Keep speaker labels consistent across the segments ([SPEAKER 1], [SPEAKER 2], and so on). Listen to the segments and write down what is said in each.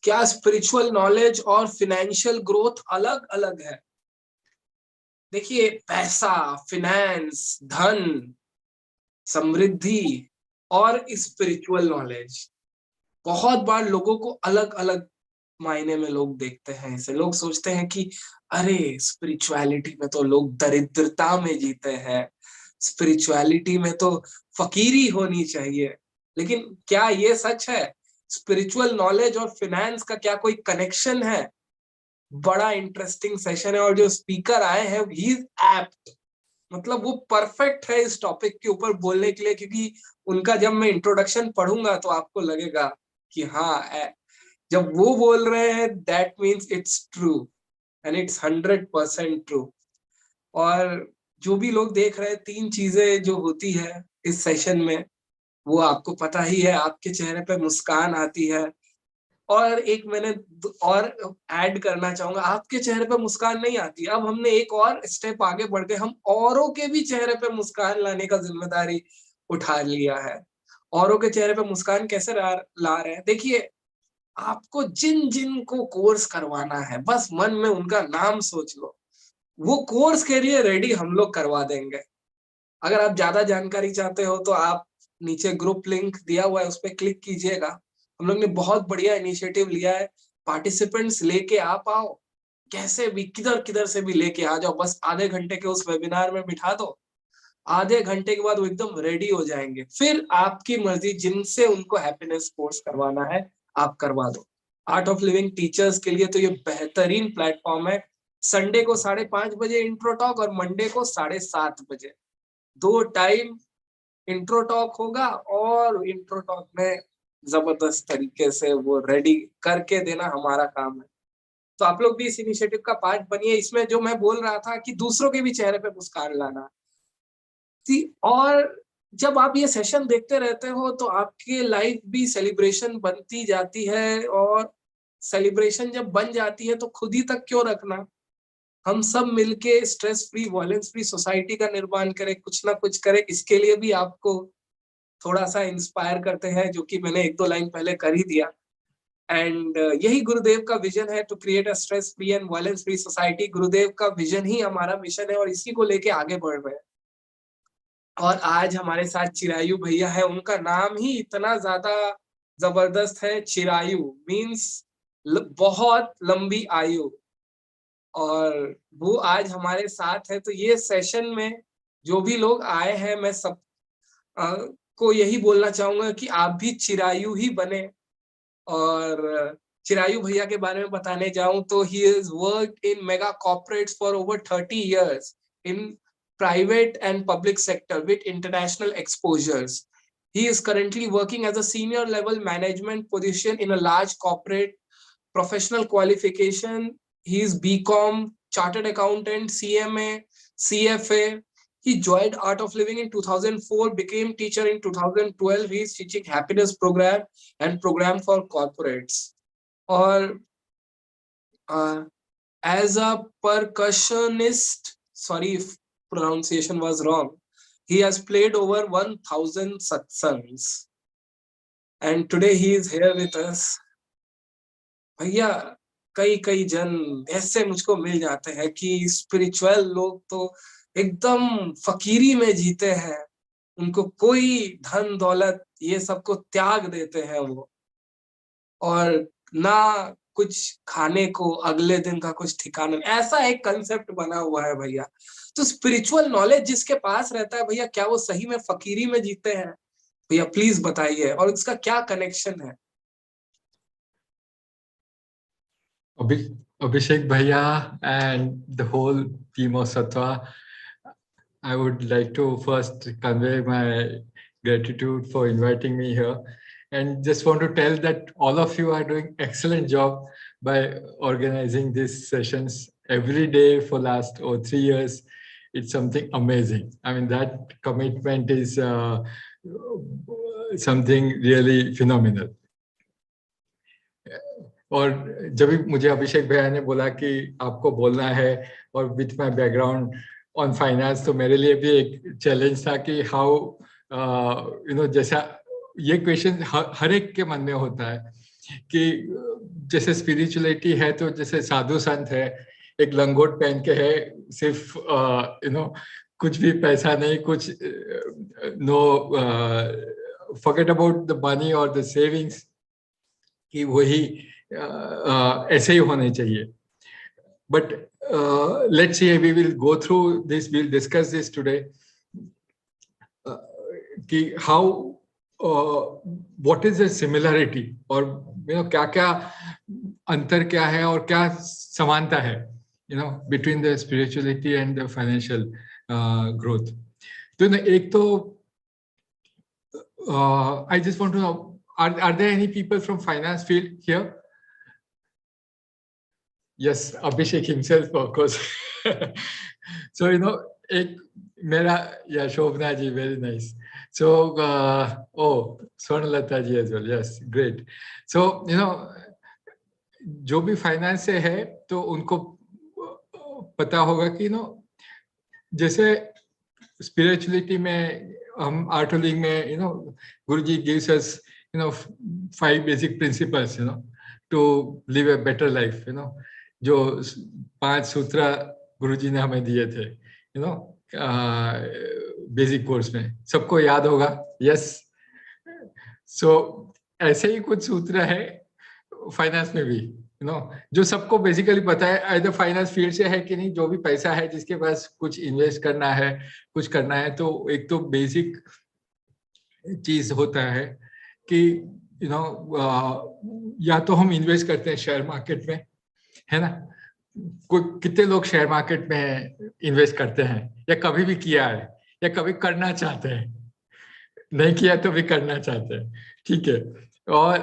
[SPEAKER 1] क्या spiritual knowledge और financial growth अलग अलग है? देखिए, पैसा, फिनेंस, धन, समृद्धि और स्पिरिचुअल नॉलेज, बहुत बार लोगों को अलग अलग मायने में लोग देखते हैं इसे। लोग सोचते हैं कि अरे स्पिरिचुअलिटी में तो लोग दरिद्रता में जीते हैं, स्पिरिचुअलिटी में तो फकीरी होनी चाहिए। लेकिन क्या ये सच है? स्पिरिचुअल नॉलेज और फिनेंस का क्या कोई कनेक्शन है? बड़ा इंटरेस्टिंग सेशन है और जो स्पीकर आए हैं ही इज एप्ट, मतलब वो परफेक्ट है इस टॉपिक के ऊपर बोलने के लिए, क्योंकि उनका जब मैं इंट्रोडक्शन पढ़ूंगा तो आपको लगेगा कि हाँ, जब वो बोल रहे हैं that means it's true and it's 100% true. और जो भी लोग देख रहे हैं, तीन चीजें जो होती है इस सेशन में वो आपको पता ही है। आपके चेहरे पे मुस्कान आती है, और एक मैंने और ऐड करना चाहूंगा, आपके चेहरे पे मुस्कान नहीं आती, अब हमने एक और स्टेप आगे बढ़ के हम औरों के भी चेहरे पे मुस्कान लाने का जिम्मेदारी उठा लिया है। औरों के चेहरे पे मुस्कान कैसे ला रहे हैं? देखिए, आपको जिन जिन को कोर्स करवाना है बस मन में उनका नाम सोच लो, वो कोर्स के लिए रेडी हम लोग करवा देंगे। अगर आप ज्यादा जानकारी चाहते हो तो आप नीचे ग्रुप लिंक दिया हुआ है, उस पर क्लिक कीजिएगा। हम लोग ने बहुत बढ़िया इनिशिएटिव लिया है, पार्टिसिपेंट्स लेके आप आओ, कैसे भी किधर किधर से भी लेके आ जाओ, बस आधे घंटे के उस वेबिनार में बिठा दो, आधे घंटे के बाद वो एकदम रेडी हो जाएंगे। फिर आपकी मर्जी, जिनसे उनको हैप्पीनेस कोर्स करवाना है आप करवा दो। आर्ट ऑफ लिविंग टीचर्स के लिए तो ये बेहतरीन प्लेटफॉर्म है। संडे को 5:30 बजे इंट्रो टॉक और मंडे को 7:30 बजे, 2 टाइम इंट्रो टॉक होगा, और इंट्रो टॉक में जबरदस्त तरीके से वो रेडी करके देना हमारा काम है। तो आप लोग भी इस इनिशिएटिव का पार्ट बनिए। इसमें जो मैं बोल रहा था कि दूसरों के भी चेहरे पे मुस्कान लाना थी, और जब आप ये सेशन देखते रहते हो तो आपके लाइफ भी सेलिब्रेशन बनती जाती है, और सेलिब्रेशन जब बन जाती है तो खुद ही तक क्यों रखना, हम सब मिलके stress free, violence free society का निर्माण करें, कुछ ना कुछ करें। इसके लिए भी आपको थोड़ा सा इंस्पायर करते हैं, जो कि मैंने 1-2 लाइन पहले कर ही दिया। एंड यही गुरुदेव का विजन है, to create a stress free and violence free society. Gurudev का विजन ही हमारा मिशन है और इसी को लेके आगे बढ़ रहे हैं। और आज हमारे साथ चिरायु भैया है, उनका नाम ही इतना ज्यादा जबरदस्त है। चिरायु मीन्स बहुत लंबी आयु, और वो आज हमारे साथ है। तो ये सेशन में जो भी लोग आए हैं, मैं सब को यही बोलना चाहूंगा कि आप भी चिरायु ही बने। और चिरायु भैया के बारे में बताने जाऊं तो he is work in mega corporates for over 30 years in private and public sector with international exposures. He is currently working as a senior level management position in a large corporate. Professional qualification: he is BCom, chartered accountant, CMA, CFA. He joined Art of Living in 2004, became teacher in 2012. He is teaching happiness program and program for corporates. Or as a percussionist, sorry if pronunciation was wrong, he has played over 1000 satsangs, and today he is here with us. भैया, कई कई जन ऐसे मुझको मिल जाते हैं कि spiritual लोग तो एकदम फकीरी में जीते हैं, उनको कोई धन दौलत ये सबको त्याग देते हैं वो, और ना कुछ खाने को अगले दिन का कुछ ठिकाना, ऐसा एक कंसेप्ट बना हुआ है भैया। तो स्पिरिचुअल नॉलेज जिसके पास रहता है भैया, क्या वो सही में फकीरी में जीते हैं? भैया प्लीज बताइए, और इसका क्या कनेक्शन है?
[SPEAKER 2] Abhishek Bhaiya and the whole team of Sattva, I would like to first convey my gratitude for inviting me here, and just want to tell that all of you are doing excellent job by organizing these sessions every day for last 3 years. It's something amazing. I mean, that commitment is something really phenomenal. और जब भी मुझे अभिषेक भैया ने बोला कि आपको बोलना है और with my background on finance, तो मेरे लिए भी एक चैलेंज था कि हाउ जैसा ये क्वेश्चन हर एक के मन में होता है कि जैसे स्पिरिचुअलिटी है तो जैसे साधु संत है, एक लंगोट पहन के है, सिर्फ कुछ भी पैसा नहीं, कुछ no, forget about the money और द सेविंग्स, कि वही ऐसे ही होने चाहिए. But let's see, we will go through this, we'll discuss this today, कि how what is the similarity, और क्या क्या अंतर क्या है और क्या समानता है between the spirituality and the financial growth. तो एक तो I just want to know, are there any people from finance field here? Yes, Abhishek himself, of course. So, एक मेरा, yeah, Shobna ji, very nice. So, oh, Swarnalata ji as well. Yes, great. So, जो भी finance से है तो उनको पता होगा कि जैसे स्पिरिचुअलिटी में हम आर्टोलिंग में Guruji gives us 5 basic principles to live a better life, जो 5 सूत्र गुरुजी ने हमें दिए थे बेसिक कोर्स में, सबको याद होगा. यस. सो ऐसे ही कुछ सूत्र है फाइनेंस में भी, जो सबको बेसिकली पता है, आइदर फाइनेंस फील्ड से है कि नहीं, जो भी पैसा है जिसके पास कुछ इन्वेस्ट करना है, कुछ करना है, तो एक तो बेसिक चीज होता है कि या तो हम इन्वेस्ट करते हैं शेयर मार्केट में, है ना. कितने लोग शेयर मार्केट में इन्वेस्ट करते हैं, या कभी भी किया है, या कभी करना चाहते हैं, नहीं किया तो भी करना चाहते हैं, ठीक है. और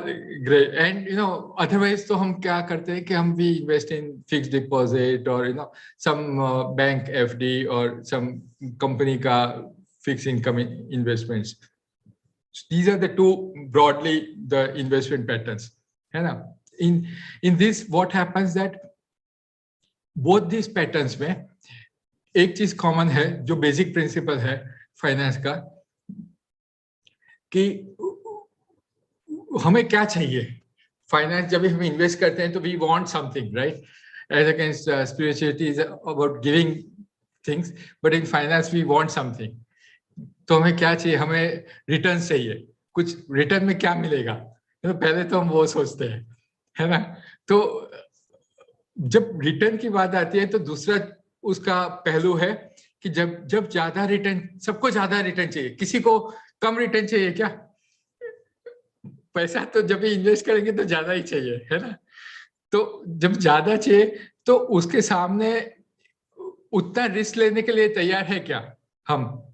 [SPEAKER 2] ग्रेट. एंड अदरवाइज तो हम क्या करते हैं कि हम भी इन्वेस्ट इन फिक्स्ड डिपॉजिट और सम बैंक एफडी और सम कंपनी का fix income investments. These are the two broadly the investment patterns, है ना. In this what happens that both these patterns में एक चीज कॉमन है, जो बेसिक प्रिंसिपल है फाइनेंस का, कि हमें क्या चाहिए. फाइनेंस जब भी हम इन्वेस्ट करते हैं तो we want something, right. As against spirituality is about giving things, but in finance we want something. तो हमें क्या चाहिए, हमें रिटर्न चाहिए. कुछ रिटर्न में क्या मिलेगा, पहले तो हम वो सोचते हैं, है ना. तो जब रिटर्न की बात आती है तो दूसरा उसका पहलू है कि जब ज्यादा रिटर्न, सबको ज्यादा रिटर्न चाहिए, किसी को कम रिटर्न चाहिए क्या. पैसा तो जब भी इन्वेस्ट करेंगे तो ज्यादा ही चाहिए, है ना. तो जब ज्यादा चाहिए तो उसके सामने उतना रिस्क लेने के लिए तैयार है क्या हम.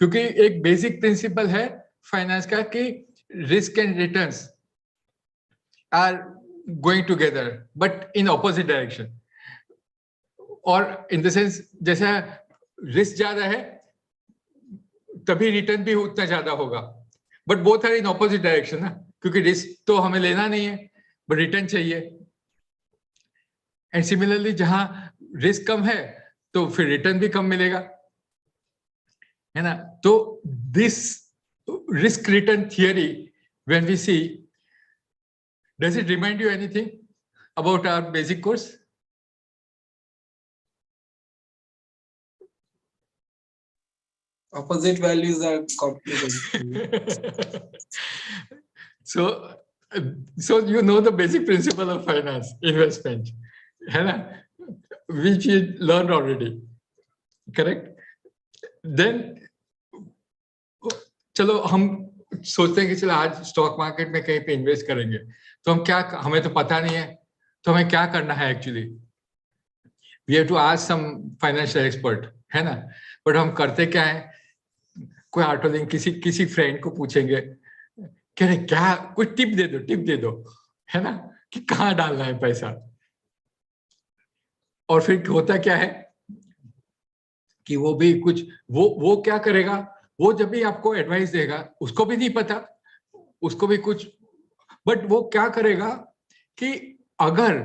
[SPEAKER 2] क्योंकि एक बेसिक प्रिंसिपल है फाइनेंस का कि risk and returns are going together but in opposite direction. और इन द सेंस जैसा रिस्क ज्यादा है तभी रिटर्न भी उतना ज्यादा होगा, but both are in opposite direction ना. क्योंकि रिस्क तो हमें लेना नहीं है बट रिटर्न चाहिए. एंड सिमिलरली जहां रिस्क कम है तो फिर रिटर्न भी कम मिलेगा, है ना. तो this risk return theory when we see, does it remind you anything about our basic course?
[SPEAKER 1] Opposite values are complicated.
[SPEAKER 2] So you know the basic principle of finance, investment, है ना, which you learned already, correct? Then चलो हम सोचते हैं कि चलो आज stock market में कहीं पे इन्वेस्ट करेंगे, तो हम क्या, हमें तो पता नहीं है, तो हमें क्या करना है actually. We have to ask some financial expert, है ना. बट हम करते क्या है, कोई ऑटोलिंग किसी फ्रेंड को पूछेंगे, कह रहे क्या, कोई टिप दे दो, है ना, कि कहाँ डालना है पैसा. और फिर होता क्या है कि वो भी कुछ, वो क्या करेगा, वो जब भी आपको एडवाइस देगा उसको भी नहीं पता, उसको भी कुछ, बट वो क्या करेगा कि अगर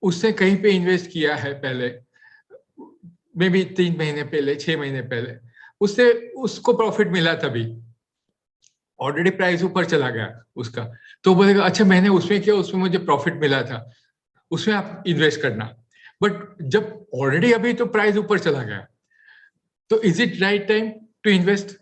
[SPEAKER 2] उसने कहीं पे इन्वेस्ट किया है पहले, मे बी 3 महीने पहले, 6 महीने पहले, उसको प्रॉफिट मिला, तभी ऑलरेडी प्राइस ऊपर चला गया उसका, तो बोलेगा अच्छा मैंने उसमें किया, उसमें मुझे प्रॉफिट मिला था, उसमें आप इन्वेस्ट करना। बट जब ऑलरेडी अभी तो प्राइस ऊपर चला गया, तो is it right time to invest?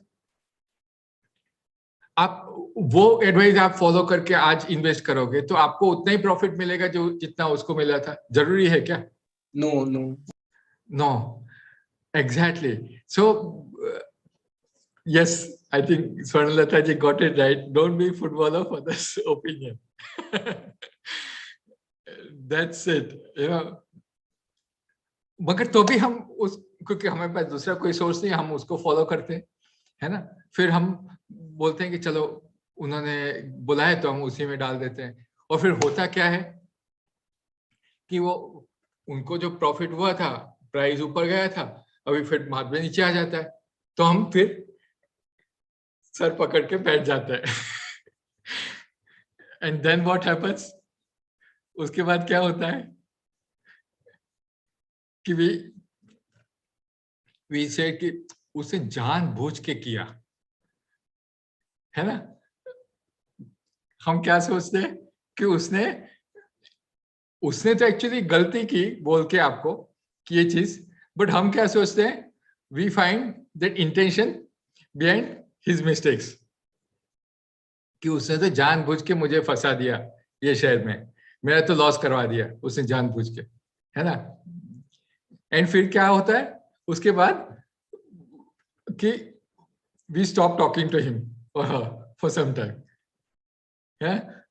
[SPEAKER 2] आप वो एडवाइस आप फॉलो करके आज इन्वेस्ट करोगे तो आपको उतना ही प्रॉफिट मिलेगा जो जितना उसको मिला था? जरूरी है क्या?
[SPEAKER 1] No no
[SPEAKER 2] no, exactly. So yes, I think Swarnalata ji got it right. Don't be footballer for this opinion. That's it. You know, मगर तो भी हम उस, क्योंकि हमारे पास दूसरा कोई सोर्स नहीं, हम उसको फॉलो करते हैं, है ना? फिर हम बोलते हैं कि चलो उन्होंने बुलाया तो हम उसी में डाल देते हैं। और फिर होता क्या है कि वो उनको जो प्रॉफिट हुआ था, प्राइस ऊपर गया था, अभी फिर बाद में नीचे आ जाता है, तो हम फिर सर पकड़ के बैठ जाते हैं। And then what happens? उसके बाद क्या होता है कि वी से कि उसे जानबूझ के किया, है ना? हम क्या सोचते हैं कि उसने तो एक्चुअली गलती की बोल के आपको कि ये चीज, बट हम क्या सोचते हैं? We find that intention behind his mistakes, कि उसने तो जानबूझ के मुझे फंसा दिया ये शेयर में, मेरा तो लॉस करवा दिया उसने जानबूझ के, है ना? एंड फिर क्या होता है उसके बाद कि we stop talking to him for some time, है?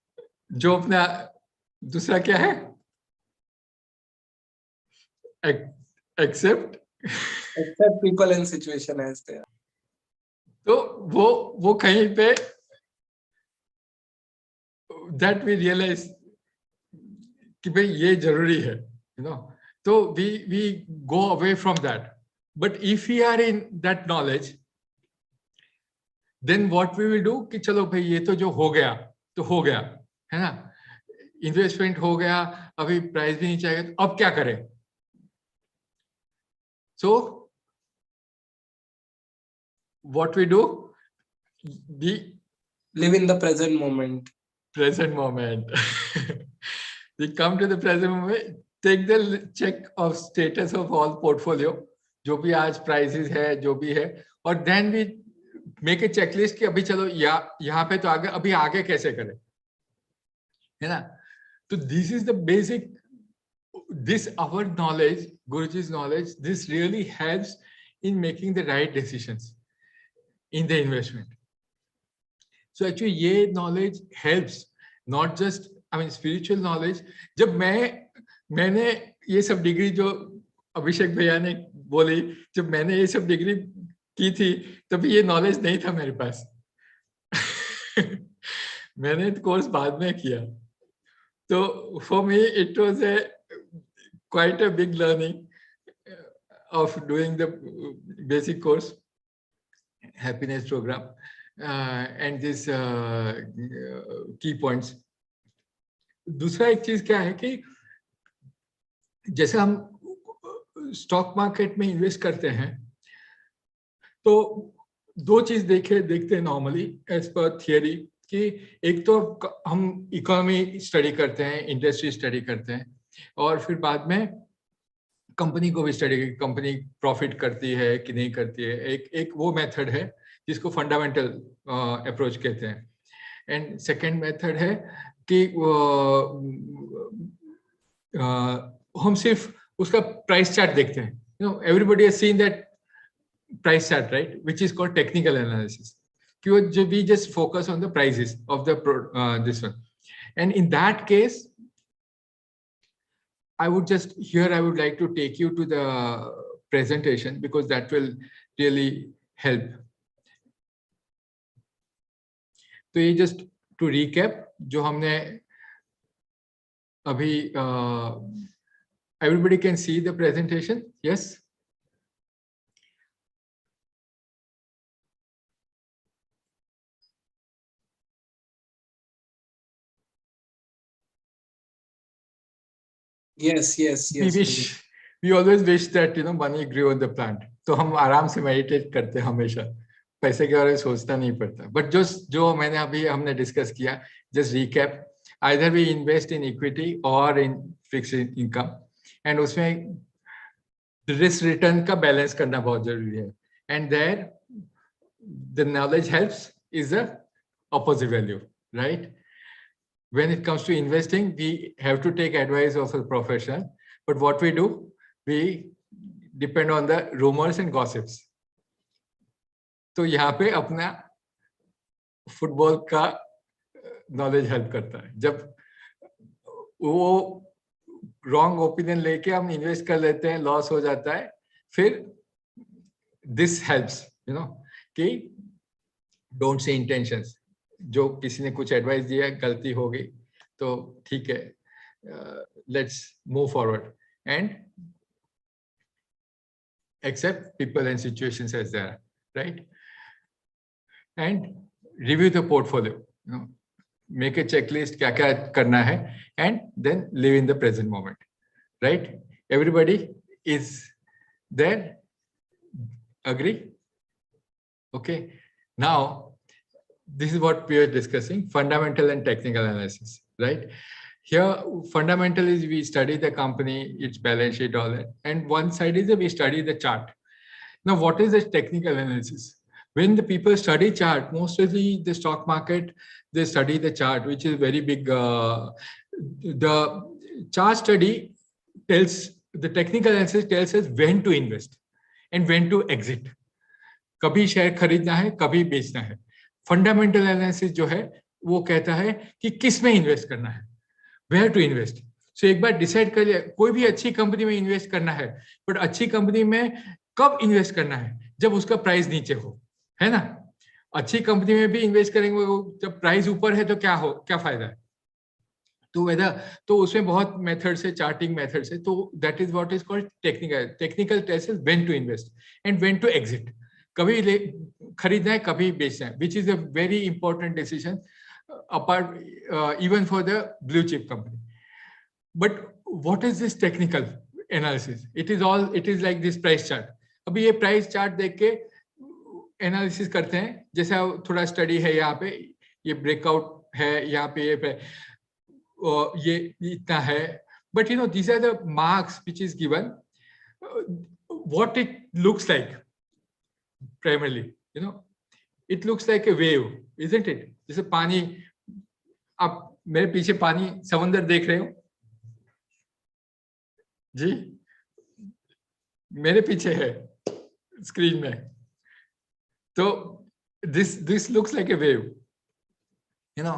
[SPEAKER 2] जो अपना दूसरा क्या है, accept
[SPEAKER 1] people in situation as they are.
[SPEAKER 2] तो वो कहीं पे दैट वी रियलाइज कि भाई ये जरूरी है, यू नो, तो we go away from that. But if we are in that knowledge, then what we will do कि चलो भाई ये तो जो हो गया तो हो गया, है ना? इन्वेस्टमेंट हो गया, अभी प्राइस भी नीचे आएगा, तो अब क्या करें? So what we do, we
[SPEAKER 1] live in the present moment.
[SPEAKER 2] present moment. We come to the present moment, take the check of status of all portfolio, जो भी आज prices है, जो भी है, और then we make a checklist कि अभी चलो यहाँ पे तो आगे, अभी आगे कैसे करें, है ना? तो this is the basic, this our knowledge, Guruji's knowledge, this really helps in making the right decisions in the investment. So actually ये knowledge helps, not just, I mean spiritual knowledge. जब मैंने ये सब डिग्री जो अभिषेक भैया ने बोली, जब मैंने ये सब डिग्री की थी तभी ये नॉलेज नहीं था मेरे पास। मैंने कोर्स बाद में किया, तो for me it was a quite a big learning of doing the basic course, happiness program, and this key points. दूसरा एक चीज क्या है कि जैसे हम स्टॉक मार्केट में इन्वेस्ट करते हैं तो दो चीज देखते हैं नॉर्मली एज पर थियरी, कि एक तो हम इकोनॉमी स्टडी करते हैं, इंडस्ट्री स्टडी करते हैं, और फिर बाद में कंपनी को भी स्टडी, कंपनी प्रॉफिट करती है कि नहीं करती है। एक वो मेथड है जिसको फंडामेंटल अप्रोच कहते हैं। एंड सेकंड मेथड है कि हम सिर्फ उसका प्राइस चार्ट देखते हैं। You know, everybody has seen that price chart, right, which is called technical analysis, कि वो जो we just focus on the prices of the this one. And in that case I would like to take you to the presentation because that will really help. तो ये just to recap जो हमने अभी everybody can see the presentation? Yes?
[SPEAKER 1] Yes.
[SPEAKER 2] We always wish that, you know, money grew on the plant. तो हम आराम से meditate करते हैं हमेशा, पैसे के बारे में सोचना नहीं पड़ता. बट जो मैंने अभी हमने डिस्कस किया, just recap, either we invest in equity और इन फिक्स्ड इनकम, एंड उसमें रिस्क रिटर्न का बैलेंस करना बहुत जरूरी है. And there the knowledge helps is the opposite value, right? When it comes to investing, we have to take advice of a professional, but what we do, we depend on the rumors and gossips. तो यहाँ पे अपना football का knowledge help करता है. जब वो wrong opinion लेके हम इन्वेस्ट कर लेते हैं, लॉस हो जाता है, फिर दिस हेल्प्स, यू नो, कि डोंट से इंटेंशंस. जो किसी ने कुछ एडवाइस दिया, गलती हो गई तो ठीक है, let's move forward and accept people and situations as they are, right? And review the portfolio, you know, make a checklist, क्या क्या करना है, and then live in the present moment, right? Everybody is there, agree? Okay, now this is what we are discussing, fundamental and technical analysis, right? Here, fundamental is we study the company, its balance sheet, all that. And one side is that we study the chart. Now, what is the technical analysis? When the people study chart, mostly the stock market, they study the chart, which is very big. The chart study tells, the technical analysis tells us when to invest and when to exit. कभी share खरीदना है, कभी बेचना है. Fundamental analysis जो है वो कहता है कि किस में इन्वेस्ट करना है, वेयर टू इन्वेस्ट. सो एक बार डिसाइड कर लिया, कोई भी अच्छी कंपनी में इन्वेस्ट करना है, बट अच्छी कंपनी में कब इन्वेस्ट करना है? जब उसका प्राइस नीचे हो, है ना? अच्छी कंपनी में भी इन्वेस्ट करेंगे, जब प्राइस ऊपर है तो क्या फायदा है? तो उसमें बहुत मेथड से, चार्टिंग मेथड से, तो that is what is called technical test is when to invest and when to exit. कभी खरीदना है, कभी बेचना है, which is a very important decision apart even for the blue chip company. But what is this technical analysis? It is like this price chart. अभी ये price chart देख के एनालिसिस करते हैं, जैसे थोड़ा स्टडी है, यहाँ पे ये ब्रेकआउट है, यहाँ पे ये इतना है, but you know these are the marks which is given, what it looks like. Primarily, you know, it looks like a wave, isn't it? जैसे पानी, आप मेरे पीछे पानी, समंदर देख रहे हो जी, मेरे पीछे है स्क्रीन में, तो this looks like a wave, you know.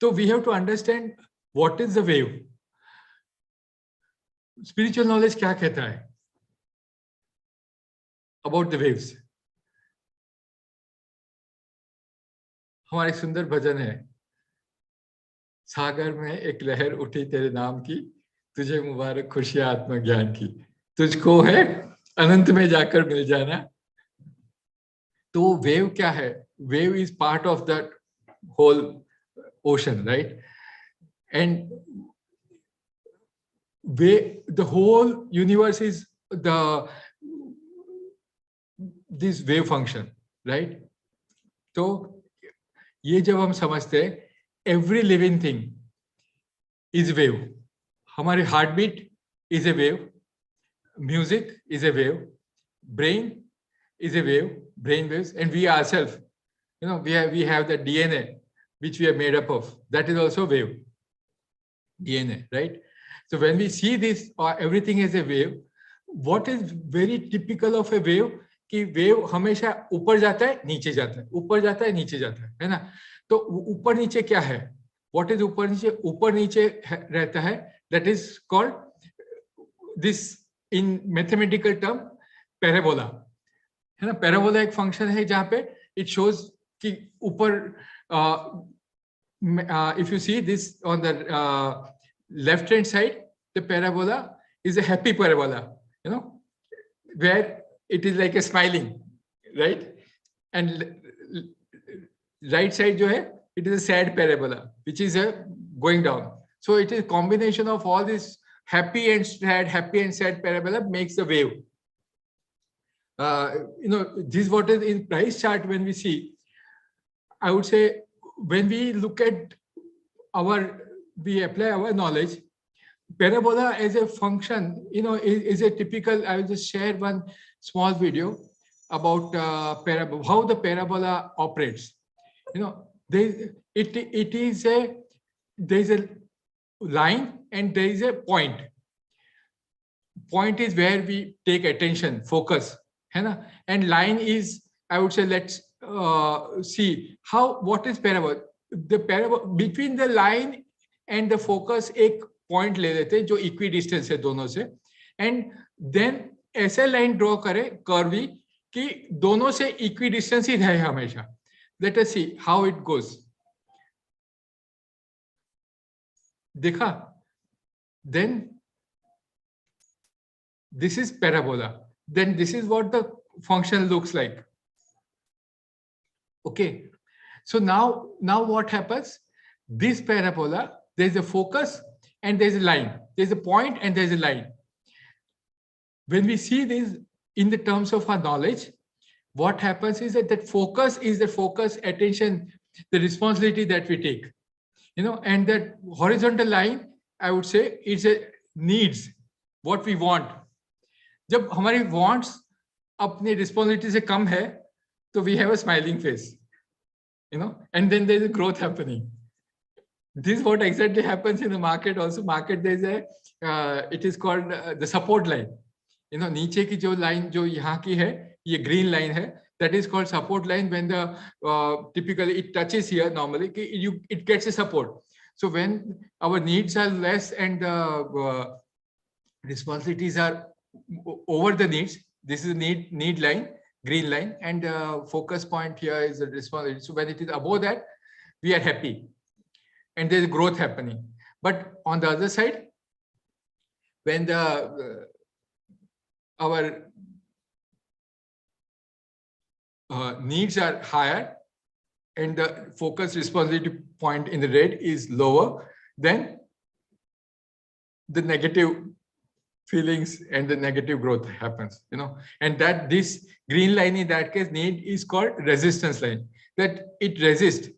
[SPEAKER 2] So we have to understand what is the wave. Spiritual knowledge क्या कहता है about the waves? हमारा एक सुंदर भजन है, सागर में एक लहर उठी तेरे नाम की, तुझे मुबारक खुशियां आत्मज्ञान की, तुझको है अनंत में जाकर मिल जाना. तो वेव क्या है? Wave is part of that whole ocean, right? And the whole universe is this wave function, right? तो ये जब हम समझते हैं, every living thing is wave. हमारी heart beat is a wave, music is a wave, brain is a wave, brain waves, and we ourselves, you know, we have the DNA which we are made up of. That is also wave, DNA, right? So when we see this, everything is a wave. What is very typical of a wave? कि wave हमेशा ऊपर जाता है, नीचे जाता है, ऊपर जाता है, नीचे जाता है ना? तो ऊपर नीचे क्या है? What is ऊपर नीचे? ऊपर नीचे रहता है, that is called this in mathematical term parabola, है ना? पैराबोला एक फंक्शन है जहां पे इट शोज कि ऊपर, if you see this on the left hand side, the parabola is a happy parabola, you know, where it is like a smiling, right? And right side जो है, it is a sad parabola which is going down. So it is combination of all this happy and sad parabola makes the wave. This is what is in price chart. When we see, I would say, when we look at we apply our knowledge, parabola as a function, is a typical. I will just share one small video about parabola, how the parabola operates. There's a line and there is a point. Point is where we take attention, focus, and line is, I would say, let's see what is parabola. The parabola between the line and the focus, एक point ले लेते हैं जो equidistant है दोनों से, and then ऐसे line draw करें curvy कि दोनों से equidistance ही रहे हमेशा. Let us see how it goes. देखा? Then this is parabola. Then this is what the function looks like. Okay. So now what happens? This parabola, there's a focus and there's a line. There's a point and there's a line. When we see this in the terms of our knowledge, what happens is that focus is the focus, attention, the responsibility that we take. And that horizontal line, I would say, is a needs, what we want. जब हमारी wants अपनी responsibility से कम है, तो we have a smiling face, and then there is a growth happening. This is what exactly happens in the market. Also, market there is it is called the support line. नीचे की जो line जो यहाँ की है, ये green line है, that is called support line. When the typically it touches here normally, it gets a support. So when our needs are less and responsibilities are over the needs, this is need line, green line, and focus point here is the responsibility. So when it is above that, we are happy and there is growth happening. But on the other side, when our needs are higher and the focus responsibility point in the red is lower, then the negative feelings and the negative growth happens, and that this green line in that case need is called resistance line, that it resists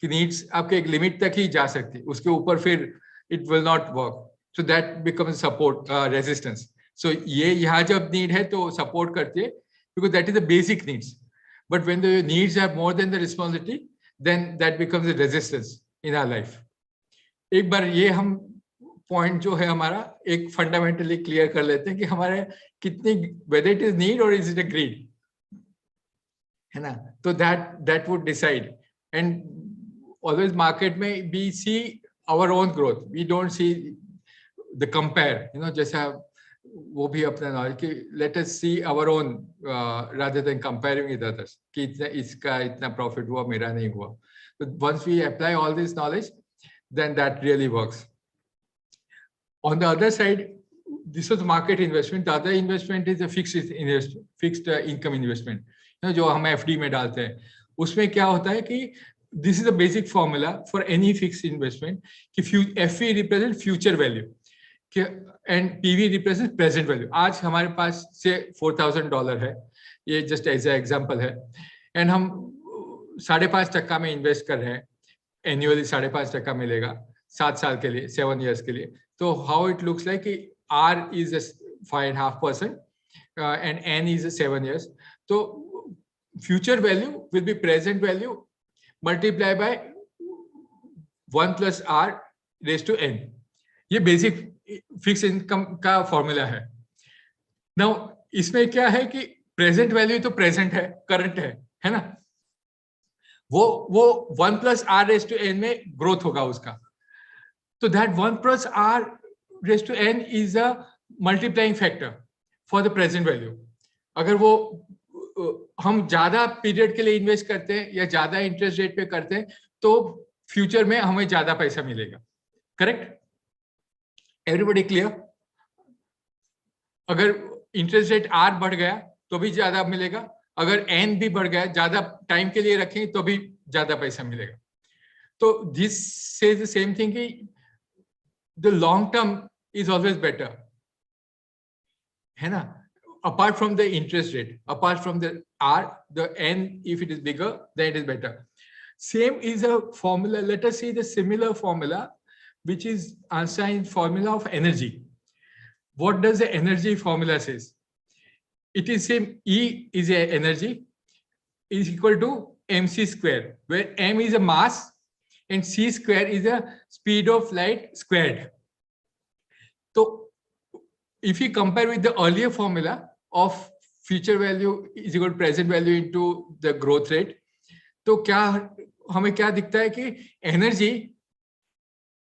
[SPEAKER 2] कि needs आपके एक limit तक ही जा सकती है, उसके ऊपर फिर it will not work. So that becomes support resistance. So ये यहाँ जब need है तो support करती है, because that is the basic needs. But when the needs are more than the responsibility, then that becomes a resistance in our life. एक बार ये हम पॉइंट जो है हमारा एक फंडामेंटली क्लियर कर लेते हैं कि हमारे कितनी, whether it is need or is it a greed, है ना? तो that would decide. And always market में we see our own growth, we don't see the compare, जैसा वो भी अपना knowledge कि let us see our own rather than comparing with others कि इसका इतना profit हुआ मेरा नहीं हुआ. So once we apply all this knowledge, then that really works. On the other side, this was market investment. The other investment is a fixed income investment. जो हम FD में डालते हैं, उसमें क्या होता है कि this is the basic formula for any fixed investment कि FE represents future value and PV represents present value. आज हमारे पास से $4,000 है, ये just as an example है, and हम 5.5% में invest कर रहे हैं, annually 5.5% मिलेगा 7 साल के लिए, 7 years के लिए. So how it looks like, R is a 5.5% and N is a 7 years. So future value will be present value multiplied by 1 plus R raised to N. ये basic fixed income का formula है. Now इसमें क्या है कि present value तो present है, current है ना? वो 1 plus R raised to N में growth होगा उसका. So that 1 plus R raised to N is a multiplying factor for the present value. अगर वो हम ज्यादा पीरियड के लिए इन्वेस्ट करते हैं या ज्यादा इंटरेस्ट रेट पे करते हैं तो फ्यूचर में हमें ज्यादा पैसा मिलेगा. करेक्ट? Everybody clear? अगर इंटरेस्ट रेट R बढ़ गया तो भी ज्यादा मिलेगा, अगर N भी बढ़ गया, ज्यादा टाइम के लिए रखें तो भी ज्यादा पैसा मिलेगा. तो this says the same thing कि the long term is always better, है ना? apart from the interest rate, apart from the R, the N, if it is bigger, then it is better. Same is a formula. Let us see the similar formula, which is Einstein's formula of energy. What does the energy formula says? It is same. E is a energy is equal to mc square, where m is a mass and c square is a speed of light squared. So if you compare with the earlier formula of future value is equal to present value into the growth rate, तो क्या हमें क्या दिखता है कि energy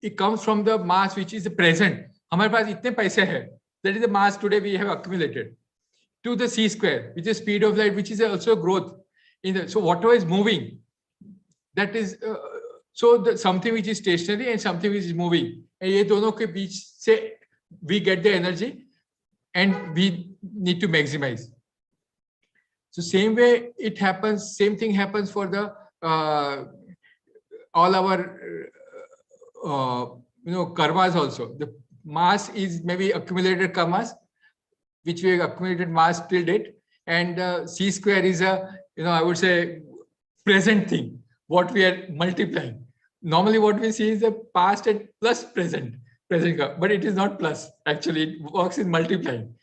[SPEAKER 2] it comes from the mass which is present. हमारे पास इतने पैसे हैं, that is the mass today we have accumulated, to the c square, which is speed of light, which is also growth in the, so whatever is moving, that is so the something which is stationary and something which is moving, and ये दोनों के बीच से we get the energy and we need to maximize. So same way it happens, same thing happens for the all our karmas also. The mass is maybe accumulated karmas, which we have accumulated mass till date, and c square is a, I would say, present thing, what we are multiplying. Normally what we see is the past and plus present, but it is not plus, actually it works in multiplying.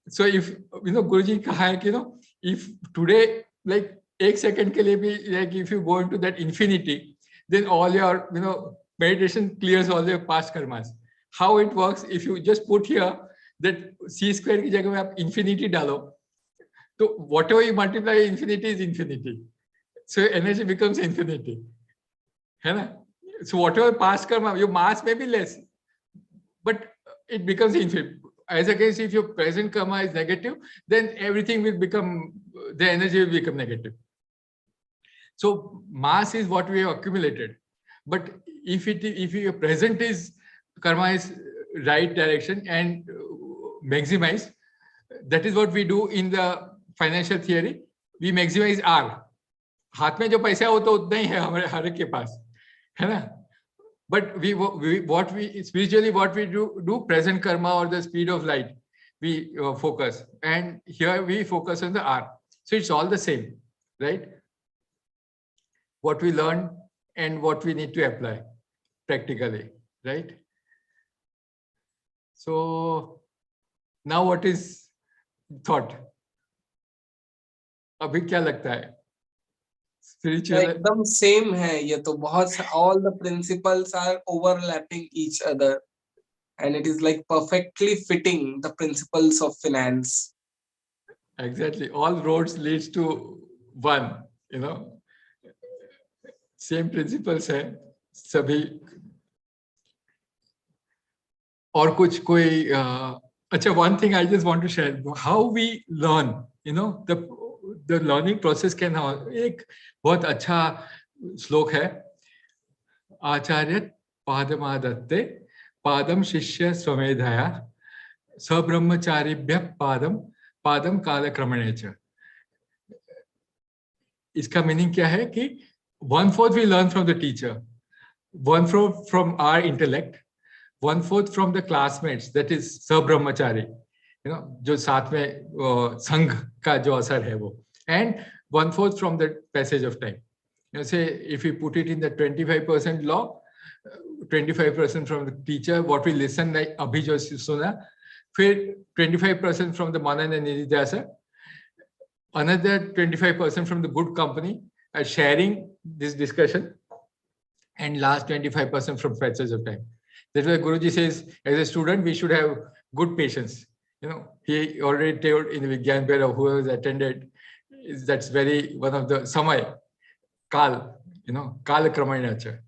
[SPEAKER 2] So if Guruji kaha hai ki, if today like एक second के लिए भी, like if you go into that infinity, then all your meditation clears all your past karmas. How it works, if you just put here that c square की जगह में आप infinity डालो, तो whatever you multiply infinity is infinity, so energy becomes infinity, है ना? So whatever past karma, your mass may be less, but it becomes infinite. As against if your present karma is negative, then everything will become, the energy will become negative. So mass is what we have accumulated, but if your present is karma is right direction and maximize, that is what we do in the financial theory. We maximize R. हाथ में जो पैसा है वो तो उतना ही है हमारे हर एक के पास, है ना? But what we spiritually what we do present karma or the speed of light, we focus, and here we focus on the R. So it's all the same, right? What we learn and what we need to apply practically, right? So now what is thought? अभी क्या लगता है? Spiritual
[SPEAKER 1] एकदम same है ये तो, बहुत all the principles are overlapping each other and it is like perfectly fitting the principles of finance.
[SPEAKER 2] Exactly, all roads leads to one, same principles है सभी. और कुछ कोई अच्छा, one thing I just want to share, how we learn, the learning process can have, एक बहुत अच्छा श्लोक है, आचार्य पादमादत्ते पादम शिष्य स्वमेधया सब्रह्मचारिभ्य पादम पादम कालक्रमणे च. इसका मीनिंग क्या है कि 1/4 we learn from the teacher, 1/4 from our intellect, 1/4 from the classmates, that is सब्रह्मचारी, जो साथ में संघ का जो असर है वो, and 1/4 from the passage of time. Say if we put it in the 25% law, 25% from the teacher, what we listen, like अभी जो सुना, फिर 25% from the Manan and Nididhyasa, another 25% from the good company sharing this discussion, and last 25% from passage of time. That's why Guruji says, as a student, we should have good patience. He already told in the Vigyan Pera, who has attended, that's very one of the Samay, Kal, Kal Kramanacha.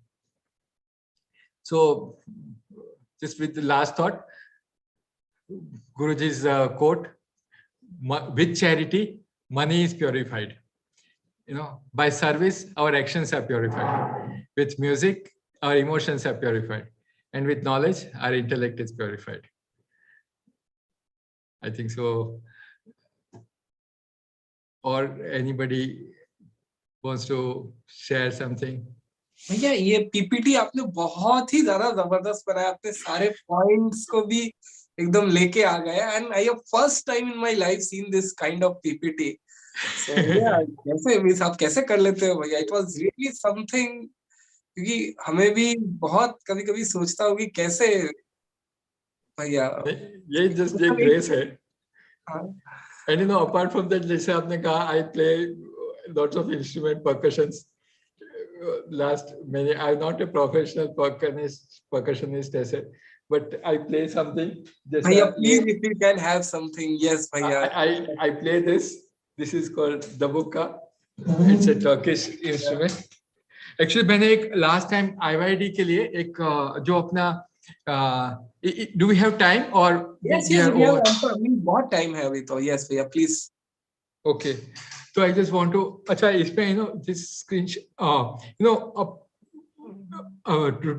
[SPEAKER 2] So, just with the last thought, Guruji's quote, with charity, money is purified. By service, our actions are purified. With music, our emotions are purified. And with knowledge, our intellect is purified. I think so. Or anybody wants to share something?
[SPEAKER 1] भैया ये PPT आपने बहुत ही ज्यादा जबरदस्त बनाया, आपने सारे points को भी एकदम लेके आ गया, and I have first time in my life seen this kind of PPT. So भैया कैसे मीन्स आप कैसे कर लेते हो भैया? इट वाज रियली समथिंग, क्योंकि हमें भी बहुत कभी कभी सोचता हूँ कि कैसे भैया.
[SPEAKER 2] ये जस्ट ये ग्रेस है.
[SPEAKER 1] हाँ.
[SPEAKER 2] And you know, apart from that, जैसे आपने कहा, I play lots of instrument percussions. Last many, I'm not a professional percussionist ऐसे, but I play something. जैसा
[SPEAKER 1] भैया
[SPEAKER 2] ये,
[SPEAKER 1] please if you can have something. Yes भैया.
[SPEAKER 2] I play this. This is called dabuka. It's a Turkish instrument. Actually, मैंने एक last time IYD के लिए एक जो अपना do we have time or
[SPEAKER 1] yes
[SPEAKER 2] we
[SPEAKER 1] yes
[SPEAKER 2] are
[SPEAKER 1] भैया,
[SPEAKER 2] over?
[SPEAKER 1] बहुत टाइम है अभी तो. यस भैया please.
[SPEAKER 2] Okay, so I just want to, अच्छा इसमें this screen,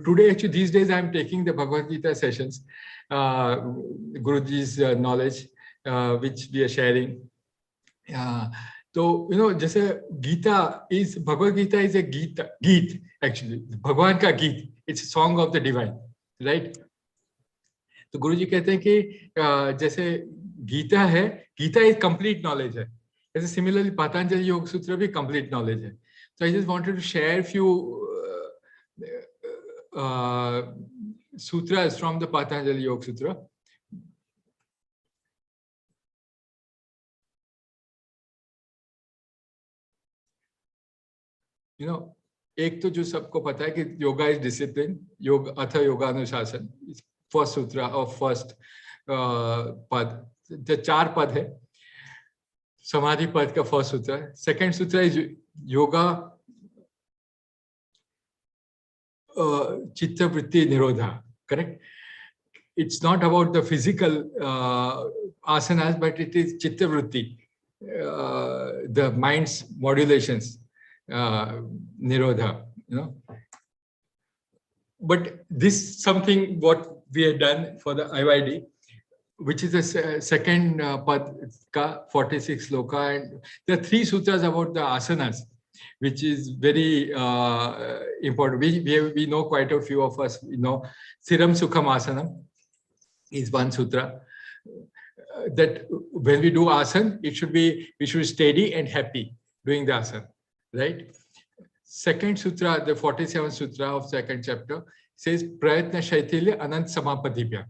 [SPEAKER 2] today actually these days I am taking the Bhagavad Gita sessions, Guruji's knowledge, which we are sharing. तो जैसे Gita is, Bhagavad Gita is a गीत actually, भगवान का गीत. It's a song of the divine, right? तो गुरुजी कहते हैं कि जैसे गीता है, गीता एक कंप्लीट नॉलेज है. ऐसे सिमिलरली पतंजलि योग सूत्र भी कंप्लीट नॉलेज है. So I just wanted to share few sutras from the Patanjali Yoga Sutra. एक तो जो सबको पता है कि योगा इज डिसिप्लिन, योग अथ योगानुशासन, फर्स्ट सूत्र और फर्स्ट पद, जो 4 पद है, समाधि पद का फर्स्ट सूत्र है. सेकंड सूत्र इज योगा चित्तवृत्ति निरोधा, correct. It's not about the physical asanas, but it is chittavritti, the mind's modulations, nirodha, But this something what we have done for the IYD, which is the second pad ka 46 sloka, and there are 3 sutras about the asanas, which is very important. We know quite a few of us, Siram Sukham Asanam is one sutra, that when we do asana, we should be steady and happy doing the asana, right? Second sutra, the 47th sutra of second chapter, says prayatna shaitilya anant samapadibhya.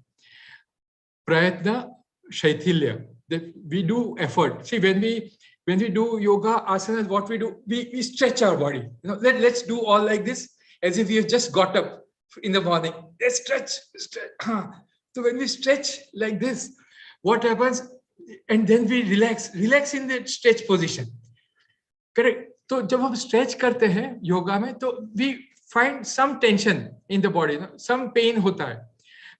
[SPEAKER 2] Prayatna shaitilya, that we do effort. See, when we do yoga asanas, what we do, we stretch our body. Let's do all like this, as if we have just got up in the morning. Let's stretch. So when we stretch like this, what happens? And then we relax in the stretch position. Correct. तो जब हम stretch करते हैं योगा में, तो we find some tension in the body, some pain होता है,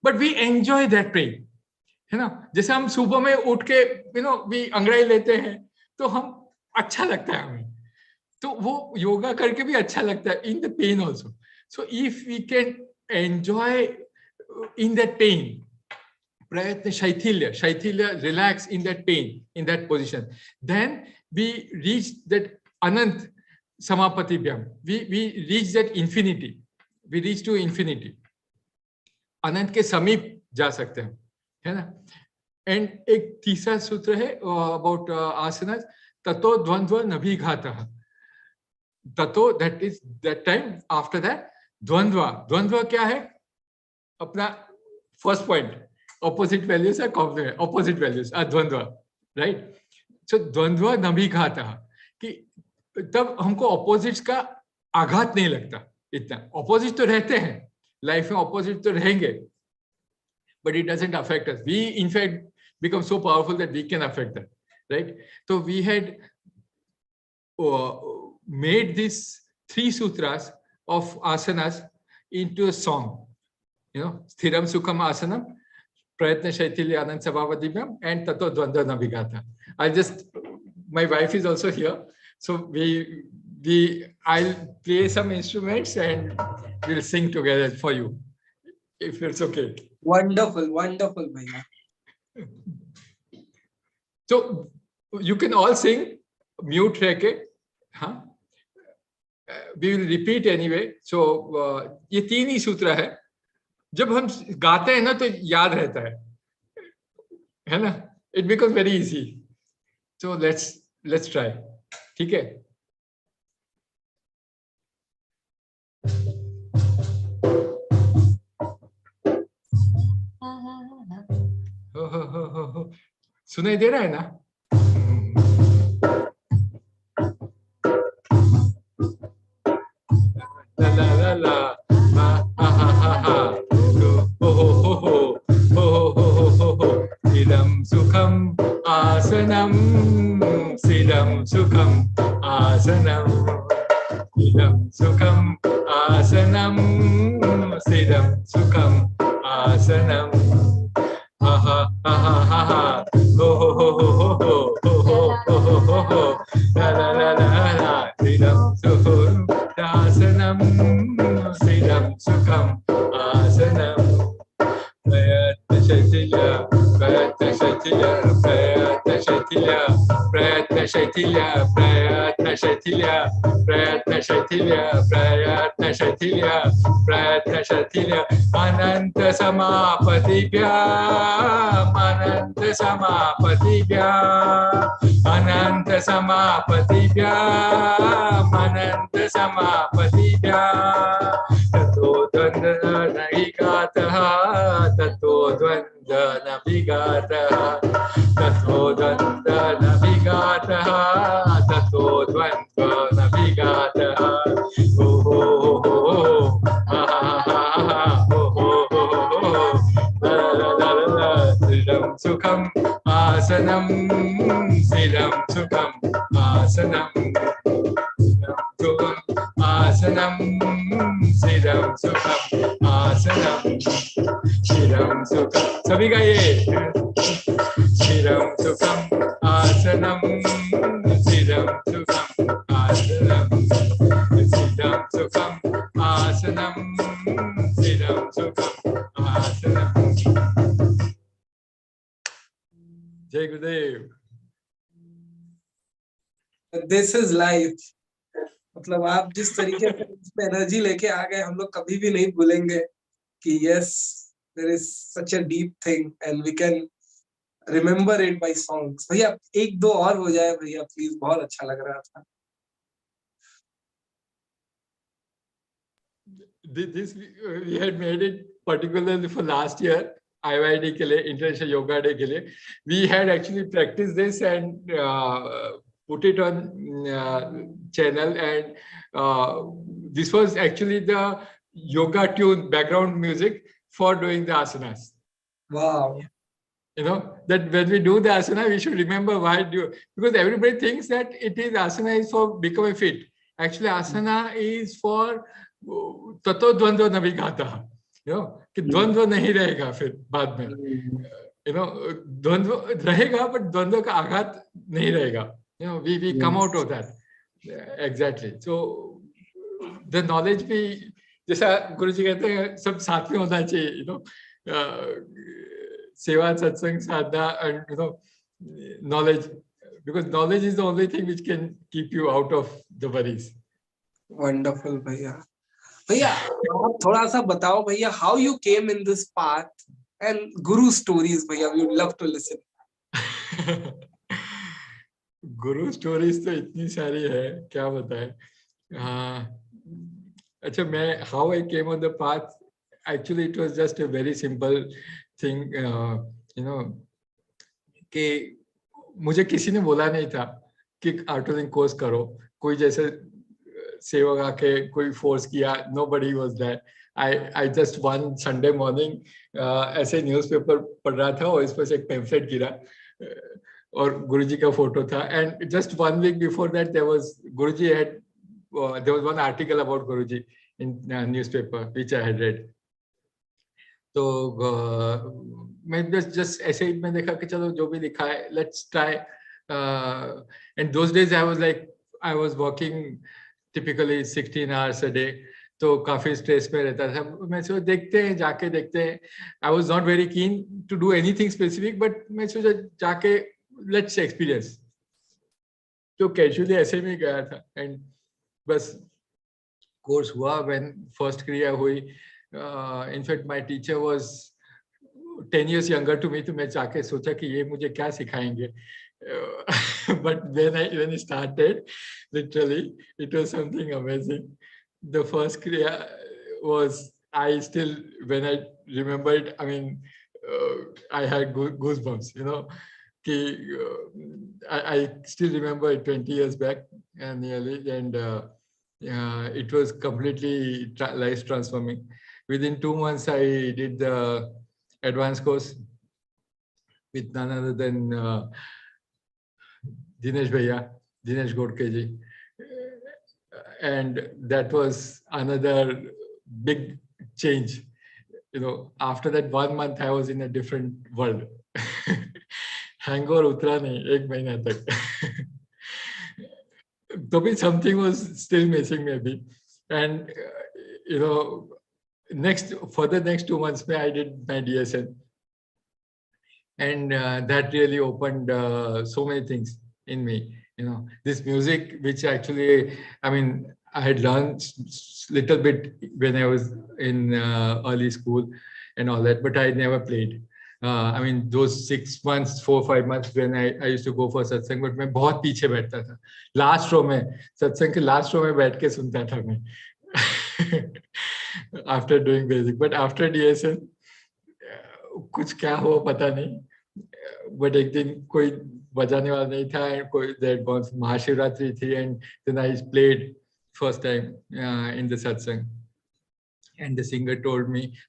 [SPEAKER 2] but we enjoy that pain, है ना. जैसे हम सुबह में उठ के we अंगड़ाई लेते हैं, तो हम अच्छा लगता है हमें, तो वो योगा करके भी अच्छा लगता है, in the pain also. So if we can enjoy in that pain, prayatna shaithilya, relax in that pain, in that position, then we reach that anant samapatibhyam. We reach that infinity. We reach to infinity. अनंत के समीप जा सकते हैं, है ना. And एक तीसरा सूत्र है अबाउट आसनास, ततो द्वंद्व नभिघातः. ततो, that is that time after that द्वंद्व क्या है? अपना first point, opposite values are complement, opposite values are द्वंद्व, right? So द्वंद्व नभिघातः, कि तब हमको ऑपोजिट्स का आघात नहीं लगता इतना. ऑपोजिट तो रहते हैं लाइफ में, ऑपोजिट तो रहेंगे, but it doesn't affect us. We in fact become so powerful that we can affect them, right? So we had made these 3 sutras of asanas into a song, Sthiram Sukham Asanam, Prayatna Shaitilya Anand Sabhavadibhyam, and Tato Dvandva Nabhigata. My wife is also here, so I'll play some instruments and we'll sing together for you, if it's okay.
[SPEAKER 1] Wonderful, भैया.
[SPEAKER 2] So you can all sing, mute reke, huh? We will repeat anyway. So ये 3 ही सूत्र है. जब हम गाते हैं ना तो याद रहता है, है ना? It becomes very easy. So let's try. ठीक है? हो सुनाई दे रहा है ना? La la la la, ha ha ha ha ha, ho ho ho ho, ho ho ho ho ho. Sidam sukham asanam, sidam sukham asanam, sidam sukham asanam, sidam sukham asanam. Ha ha ha ha ha ha, ho ho ho ho ho ho, ho ho ho ho ho ho, la la la la la, sidam sukham asanam, sidam sukham asanam. Prayatna Shaitila, Prayatna Shaitila, Prayatna Shaitila, Prayatna Shaitila, Prayatna Shaitila, Prayatna Shaitila, Prayatna Shaitila, Prayatna Shaitila, Ananta Samapatibhyam, Ananta Samapatibhyam, Ananta Samapatibhyam, Ananta Samapatibhyam. Tato Dvandana Nagigataha, Tato Dvandana Vigataha, Tato Dvandana Vigataha, Tato Dvandana Vigataha. Oh ho ho ho, ha ha ha ha, oh ho ho ho, la la la la la, Sidam Sukham Asanam, Sidam Sukham Asanam, Sidam Sukham Asanam, Sidam Sukham Asanam, Sidam Sukham. सभी का ये Sidam Sukham Asanam, Sidam Sukham Asanam, Sidam Sukham Asanam, Sidam Sukham Asanam. जय गुरुदेव.
[SPEAKER 1] This is life. मतलब आप जिस तरीके से इसमें एनर्जी लेके आ गए, हम लोग कभी भी नहीं भूलेंगे कि yes, there is such a deep thing and we can remember it by songs. भैया एक दो और हो जाए भैया प्लीज, बहुत अच्छा लग रहा था.
[SPEAKER 2] This we had made it particularly for last year IYD के लिए, International Yoga Day के लिए. We had actually practiced this and put it on channel, and this was actually the yoga tune background music for doing the asanas.
[SPEAKER 1] Wow.
[SPEAKER 2] You know that when we do the asana, we should remember why do, because everybody thinks that it is asana is for becoming fit. Actually, asana is for ततो द्वंद्व न विघाता. कि द्वंद्व नहीं रहेगा फिर बाद में. द्वंद्व रहेगा बट द्वंद्व का आघात नहीं रहेगा. we come out of that. Exactly. So the knowledge भी, जैसा गुरुजी कहते हैं, सब साथ में होना चाहिए. सेवा, सत्संग, साधना, and knowledge, because knowledge is the only thing which can keep you out of the worries.
[SPEAKER 1] Wonderful भैया. भैया आप थोड़ा सा बताओ भैया, how you came in this path and guru stories भैया, we would love to listen.
[SPEAKER 2] Guru stories तो इतनी सारी है, क्या बताएं. अच्छा, मैं how I came on the path, actually it was just a very simple thing. कि मुझे किसी ने बोला नहीं था कि आर्टोलिंग कोर्स करो. कोई जैसे सेवक आके कोई फोर्स किया, nobody was there. I just one Sunday morning ऐसे न्यूज़पेपर पढ़ रहा था और इस पर से एक पैम्फलेट गिरा और गुरुजी का फोटो था. And just 1 week before that, there was one article about Guruji in newspaper which I had read. तो मैं just ऐसे ही मैं देखा कि चलो जो भी लिखा है, let's try. And those days I was working typically 16 hours a day, तो काफी स्ट्रेस में रहता था. मैं सोचा देखते हैं, जाके देखते हैं. I was not very keen to do anything specific, but मैं सोचा जाके let's experience. तो कैजुअली ऐसे में गया था एंड बस कोर्स हुआ. when first क्रिया हुई, in fact my teacher was 10 years younger to me, तो मैं जाके सोचा कि ये मुझे क्या सिखाएंगे. But when I started, literally, it was something amazing. The first kriya was, I still, when I remember it, I mean, I had goosebumps, you know. I still remember it 20 years back and nearly, and it was completely life transforming. Within 2 months, I did the advanced course with none other than Dinesh Bhaiya, Dinesh Godkeji. And that was another big change. You know, after that 1 month, I was in a different world. Hangover utra nahi, 1 महीना तक. So something was still missing maybe. And, you know, for the next 2 months, I did my DSN. And that really opened so many things in me. You know, this music, which actually, I mean, I had learned little bit when I was in early school and all that, but I never played. I mean, those 6 months, 4-5 months when I used to go for satsang, but मैं बहुत पीछे बैठता था. Last row में, satsang के last row में बैठ के सुनता था मैं. After doing basic, but after DSN, कुछ क्या हुआ पता नहीं. But एक दिन कोई बजाने वाला नहीं था, and कोई that was महाशिवरात्रि थी, and then I played first time in the satsang, and the singer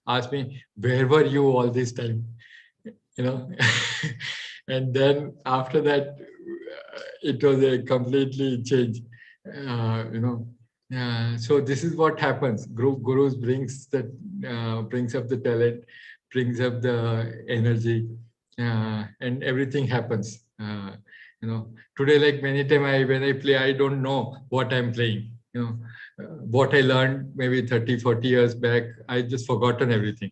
[SPEAKER 2] asked me, where were you all this time? You know. And then after that, it was a completely change. You know. So this is what happens. Gurus brings up the talent, brings up the energy, and everything happens. You know, today, like many times when I play, I don't know what I'm playing. You know, what I learned maybe 30, 40 years back, I just forgotten everything.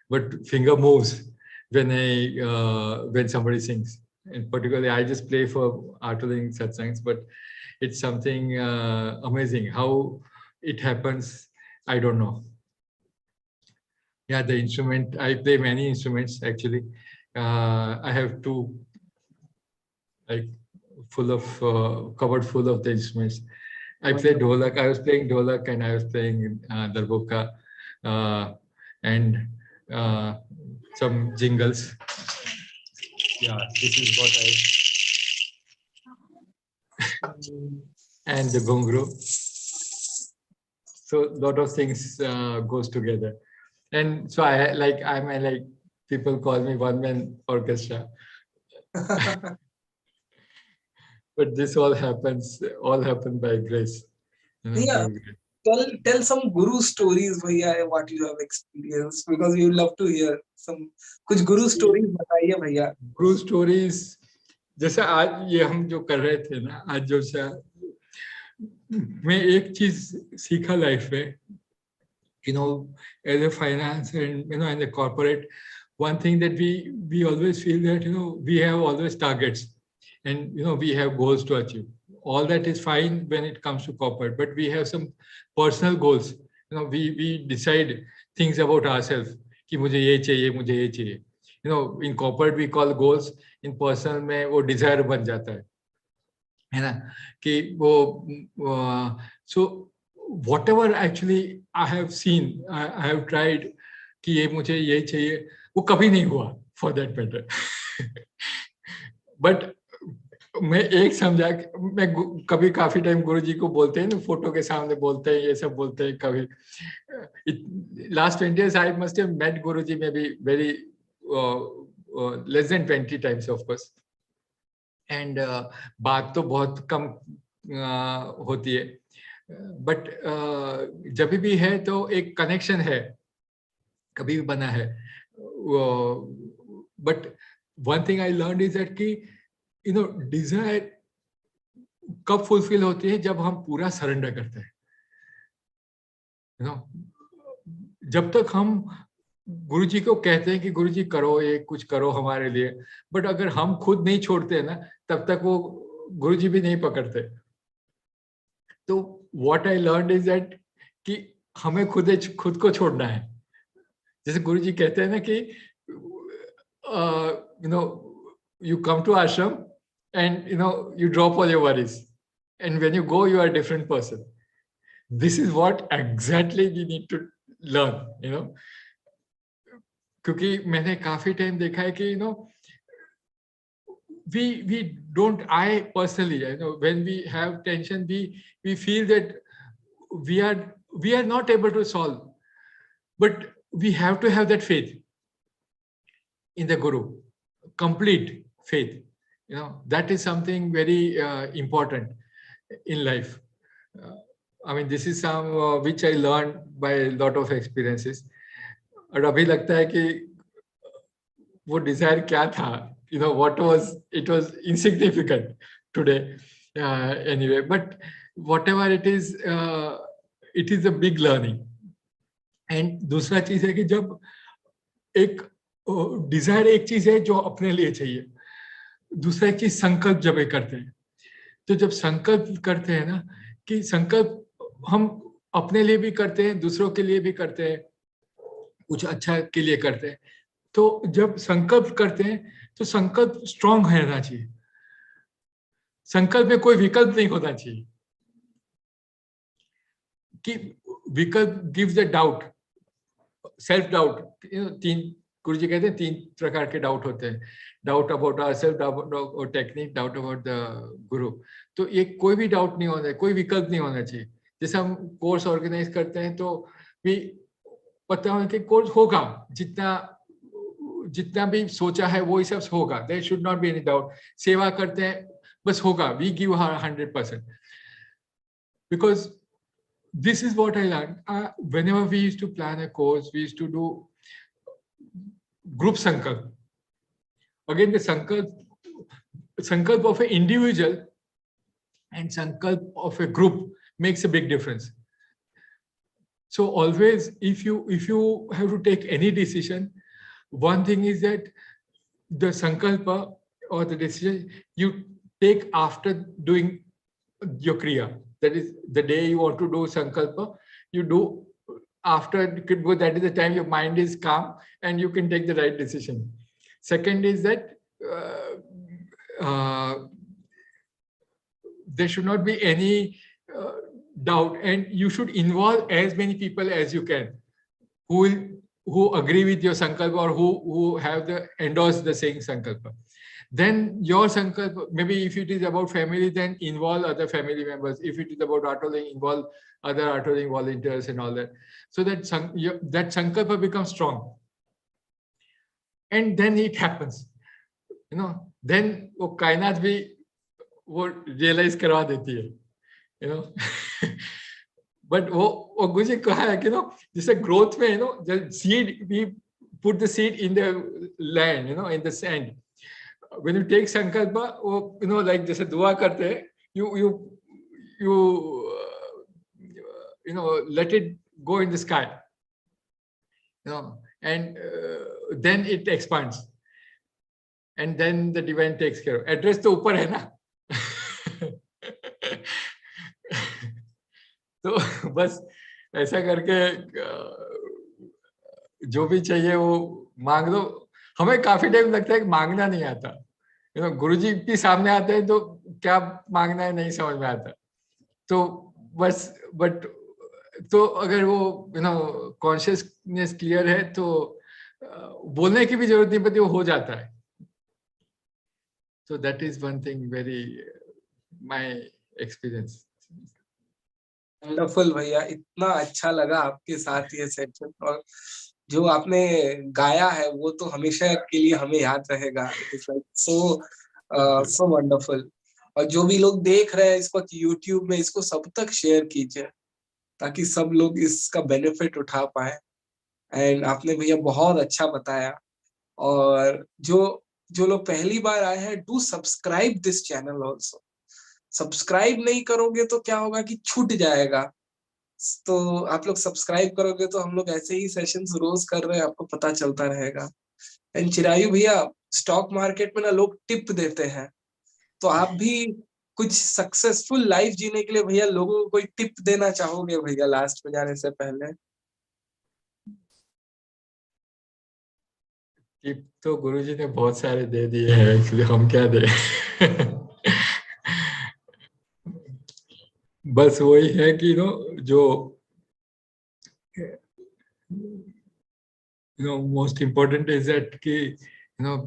[SPEAKER 2] But finger moves when somebody sings. And particularly, I just play for artling satsangs, but it's something amazing. How it happens, I don't know. Yeah, the instrument, I play many instruments actually. I have two, like, cupboard full of the instruments. I play dholak. I was playing dholak and I was playing darbuka and some jingles. Yeah, this is what and the gongru. So a lot of things goes together. And so I'm people call me one man orchestra. But this all happened by grace. You know,
[SPEAKER 1] Yeah. Tell some guru stories, bhaiya, what you have experienced, because we would love to hear some. कुछ guru stories बताइए भैया.
[SPEAKER 2] Guru stories, जैसे आज ये हम जो कर रहे थे ना, आज जो मैं एक चीज सीखा लाइफ में, you know, as a finance and, you know, in the corporate, one thing that we always feel that, you know, we have always targets and, you know, we have goals to achieve. All that is fine when it comes to corporate, but we have some personal goals. You know, we decide things about ourselves कि मुझे ये चाहिए, मुझे ये चाहिए. You know, in corporate we call goals, in personal में वो desire बन जाता है ना, कि वो so whatever actually I have seen, I have tried कि ये मुझे ये चाहिए, वो कभी नहीं हुआ for that matter. But मैं एक समझा, मैं कभी काफी टाइम गुरुजी को बोलते हैं ना, फोटो के सामने बोलते हैं, ये सब बोलते हैं कभी. Last 20 years I must have met Guruji maybe very less than 20 times, of course. And बात तो बहुत कम होती है, बट जब भी है तो एक कनेक्शन है, कभी भी बना है. But one thing I learn is that कि, यू नो, डिजायर कब फुलफिल होती है, जब हम पूरा सरेंडर करते हैं. यू नो, जब तक हम गुरुजी को कहते हैं कि गुरुजी करो, ये कुछ करो हमारे लिए, बट अगर हम खुद नहीं छोड़ते हैं ना, तब तक वो गुरुजी भी नहीं पकड़ते. तो what I learn is that कि हमें खुद को छोड़ना है. जैसे गुरुजी कहते हैं ना कि you come to ashram and you drop all your worries, and when you go you are a different person. This is what exactly we need to learn. क्योंकि मैंने काफी टाइम देखा है कि we don't, I personally, when we have tension, we feel that we are not able to solve, but we have to have that faith in the Guru, complete faith. That is something very important in life. I mean, this is some which I learned by a lot of experiences. और अभी लगता है कि वो Dzire क्या था, what was, it was insignificant today, anyway, but whatever it is a big learning. And दूसरा चीज है कि जब एक डिजायर एक चीज है जो अपने लिए चाहिए, दूसरा एक चीज संकल्प जब ये करते हैं, तो जब संकल्प करते हैं ना, कि संकल्प हम अपने लिए भी करते हैं, दूसरों के लिए भी करते हैं, कुछ अच्छा के लिए करते हैं, तो जब संकल्प करते हैं तो संकल्प स्ट्रांग रहना चाहिए, संकल्प में कोई विकल्प नहीं होना चाहिए कि विकल्प gives the doubt, self doubt. तीन, गुरु जी कहते हैं तीन प्रकार के डाउट होते हैं, doubt about ourselves, doubt about technique, doubt about the guru. तो ये कोई भी डाउट नहीं होना, कोई विकल्प नहीं होना चाहिए। जैसे हम कोर्स ऑर्गेनाइज करते हैं तो भी पता हो कि कोर्स होगा, जितना भी सोचा है वो ही सब होगा, there should not be any doubt. सेवा करते हैं बस होगा, we give 100%, because this is what I learned. Whenever we used to plan a course, we used to do group sankalp. Again, the sankalp of an individual and sankalp of a group makes a big difference. So always, if you have to take any decision, one thing is that the sankalpa or the decision you take after doing your kriya. That is the day you want to do sankalpa, you do after, that is the time your mind is calm and you can take the right decision. Second is that there should not be any doubt, and you should involve as many people as you can who agree with your sankalpa or who have the endorse the same sankalpa. Then your sankalpa, maybe if it is about family, then involve other family members. If it is about Autoling, involve other Autoling volunteers and all that, so that that sankalpa becomes strong. And then it happens, then वो कायनात भी वो realize करवा देती है, but वो मुझे कहा है कि जैसे growth में, the seed, we put the seed in the land, in the sand. When you take sankalpa, like जैसे दुआ करते हैं, you let it go in the sky, and then it expands, and then the divine takes care of. Address तो ऊपर है ना, तो बस ऐसा करके जो भी चाहिए वो मांग दो। हमें काफी टाइम लगता है कि मांगना नहीं आता, गुरुजी के सामने आते हैं तो क्या मांगना है नहीं समझ में आता, तो बस बट तो अगर वो कॉन्शियसनेस क्लियर है तो बोलने की भी जरूरत नहीं पड़ती, वो हो जाता है। So that is one thing, very my experience.
[SPEAKER 1] Wonderful भैया, इतना अच्छा लगा आपके साथ ये सेशन, और जो आपने गाया है वो तो हमेशा के लिए हमें याद रहेगा। It is like so wonderful. और जो भी लोग देख रहे हैं इस वक्त यूट्यूब में, इसको सब तक शेयर कीजिए ताकि सब लोग इसका बेनिफिट उठा पाए। एंड आपने भैया बहुत अच्छा बताया। और जो लोग पहली बार आए हैं, do subscribe this channel also. Subscribe नहीं करोगे तो क्या होगा कि छूट जाएगा, तो आप लोग सब्सक्राइब करोगे तो हम लोग ऐसे ही सेशंस रोज कर रहे हैं, आपको पता चलता रहेगा। एंड चिरायु भैया, स्टॉक मार्केट में ना लोग टिप देते हैं, तो आप भी कुछ सक्सेसफुल लाइफ जीने के लिए भैया लोगों को कोई टिप देना चाहोगे भैया लास्ट में जाने से पहले?
[SPEAKER 2] टिप तो गुरुजी ने बहुत सारे दे दिए हैं, एक्चुअली हम क्या दे। बस वही है कि जो most important is that ki,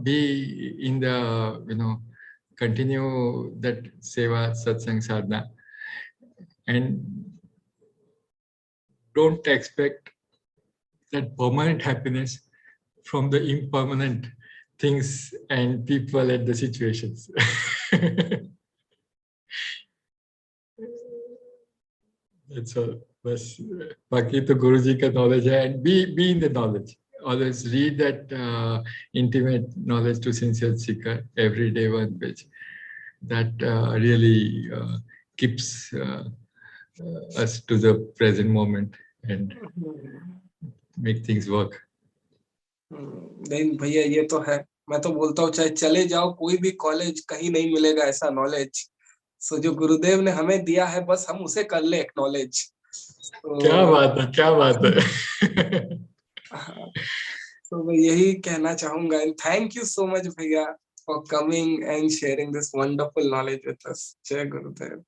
[SPEAKER 2] be in the continue that seva satsang sadhana, and don't expect that permanent happiness from the impermanent things and people and the situations. That's all. बस बाकी तो गुरु जी का knowledge है, and be in the knowledge. Always read that intimate knowledge to sincere seeker every day one page. That really keeps us to the present moment and make things work.
[SPEAKER 1] नहीं भैया, ये तो है। मैं तो बोलता हूँ चाहे चले जाओ कोई भी कॉलेज, कहीं नहीं मिलेगा ऐसा नॉलेज। सो जो गुरुदेव ने हमें दिया है बस हम उसे कर ले एक्नॉलेज।
[SPEAKER 2] क्या
[SPEAKER 1] तो
[SPEAKER 2] बात है, क्या बात है।
[SPEAKER 1] हाँ, तो मैं यही कहना चाहूंगा। And thank you so much भैया for coming and sharing this wonderful knowledge with us. जय गुरुदेव।